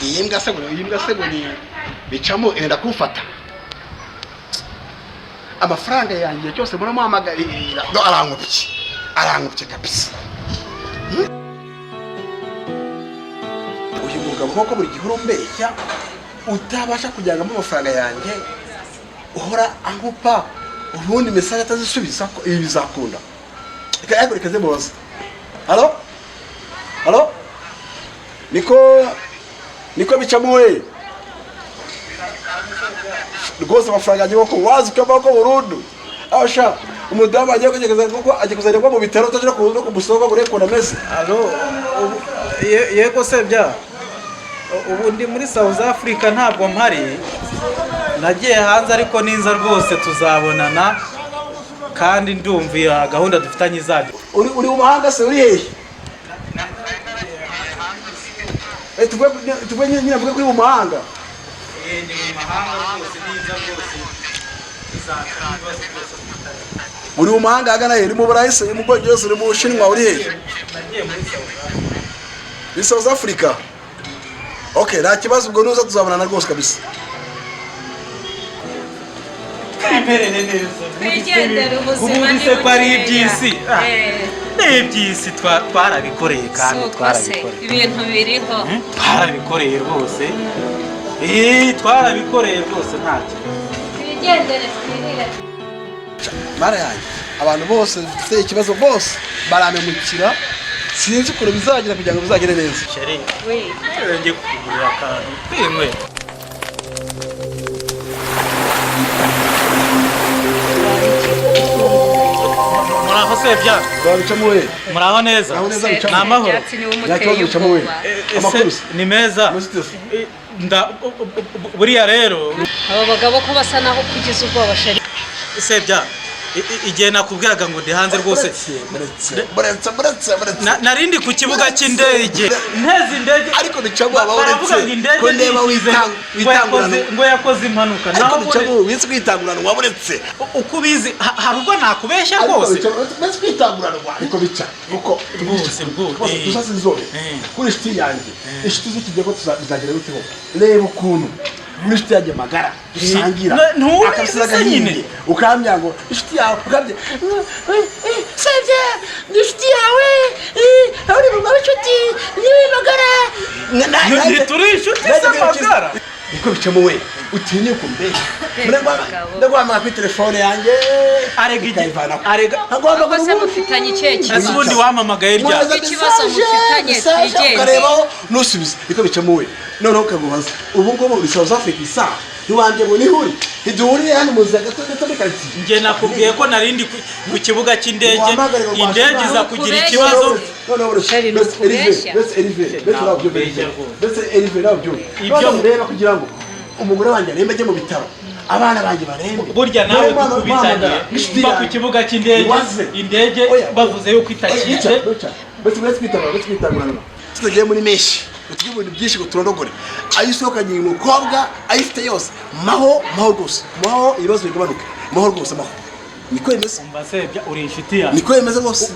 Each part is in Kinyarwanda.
iyi mbwa se ngo ni bicamo irenda kumfata amafaranga yanjye cyose muramuhamagarira no arankubye kabisa. Uyu mugabo nk'uko buri gihe urumbeshya utabasha kujyana mu mafaranga yanjye uhora ankupa ubundi mesaje atazisubiza ko ibi bizakunda. Reka ze mubaza. Halo? Niko bicamo we. Rwose amafaranga yanjye ko wazi ko burundu. Asha umudamu agiye kugeza kuko agiye kuzajya mu bitaro utaje ku musoko gure ko nameze. Yego se bya. Ubu ndi muri South Africa ntabwo mpari. Nagiye hanze ariko ninza rwose tuzabonana kandi ndumvira gahunda dufitanye izadi. Uri mu mahanga se uri hehe? Tugwe nyine avuga kuri mu mahanga. Ni mu mahanga rwose ninza rwose. Uri mu mahanga agana he? Uri mu Burayi se? Mu Bwongereza? Uri mu Bushinwa? Uri hehe? Nagiye muri South Africa. Okay, nta kibazo ubwo nuza tuzabonana rwose kabisa. Kwigendera ubuzima ni kwari ibyisi. Ibyisi twarabikoreye kandi twarabikoreye. Ibintu biriho. Twarabikoreye rwose. Twarabikoreye rwose ntacyo. Kwigendere twirire. Mara yanjye abantu bose dufite ikibazo bose baramemukira sinzi ukuntu bizagira kugira ngo bizagere neza. Sheri. Ngiye kugurira akantu. Bimwe. Muraho se bya? Bicamo we. Muraho neza? Namahoro. Bicamo we. Amakuru ni meza. Buriya rero aba bagabo ko basa naho kugize ubwoba Sheri. Se bya igihe nakubwiraga ngo ndi hanze rwose narindi ku kibuga cy'indege nteze indege ariko nicagwa baburetse ko ndeba witangurana ngo yakoze impanuka naho nicagwa witse kwitangurana waburetse uko ubizi hari ubwo nakubeshya rwose witse kwitangurana ariko bica uko rwose tuzaze nzore kuri shiti yanjye ishiti zikijye ko tuzagira biteho reba ukuntu Mishti yaje magara dusangira akabisiraga nyine ukamya ngo ishiti yawe ukabye sevye ishiti yawe ari mu babishuti ni magara ni turi ishiti z'amagara niko bicamo we utinye kumbe ndagwama ku telefone yanjye arega agomba ko mufitanye icyekizo asubundi wamamagaye rya ikibazo mufitanye twigende nusubiza niko bicamo we noneho kagubaza ubu ngo muri South Africa isa nubanje ngo nihuri iduhurire hano muzi gato nge nakubwiye ko narindi ku kibuga cy'indege indege za kugira ikibazo Sheri no kubeshya ibyo mureba kugira ngo umugore wanjye arembe ajye mu bitaro abana banjye barembe burya nawe tukubitanye mba ku kibuga cy'indege indege bavuze yuko itakije tugiye muri meshi utugiye ibintu byinshi ngo turondogore ayisohokanye umukobwa ayifite yose maho rwose maho ibibazo bigabanuke maho rwose maho niko yemeze mbasebya uri inshuti ya niko yemeze rwose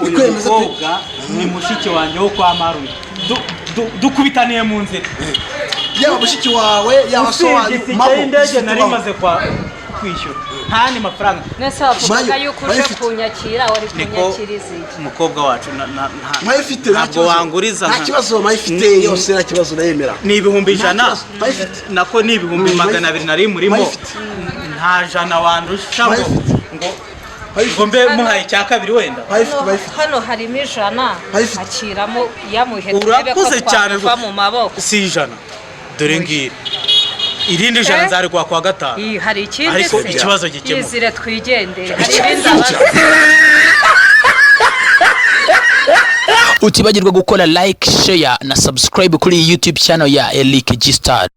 niko yemeze koga ni mushiki wanjye wo kwa Maruye dukubitaniye mu nzira yaba mushiki wawe yaba so maho indege nari maze kwishyura nta ni mafaranga nese wavuga yuko uje kunyakira wari kunyakiriza umukobwa wacu mayifite ntabwo wanguriza nta kibazo mayifite yose nta kibazo nayemera ni ibihumbi 100 nako ni ibihumbi 200 nari murimo nta jana wandusha ngo mbe muhaye cya kabiri wenda hano harimo 100 akiramo yamuhe urakoze cyane mu maboko si 100 dore ngiri irindi 100 nzari kwa 5 hari ikindi ariko ikibazo gikemuka yizire twigendere hari ibindi utibagirwa gukora like share na subscribe kuri YouTube channel ya Eric G Star.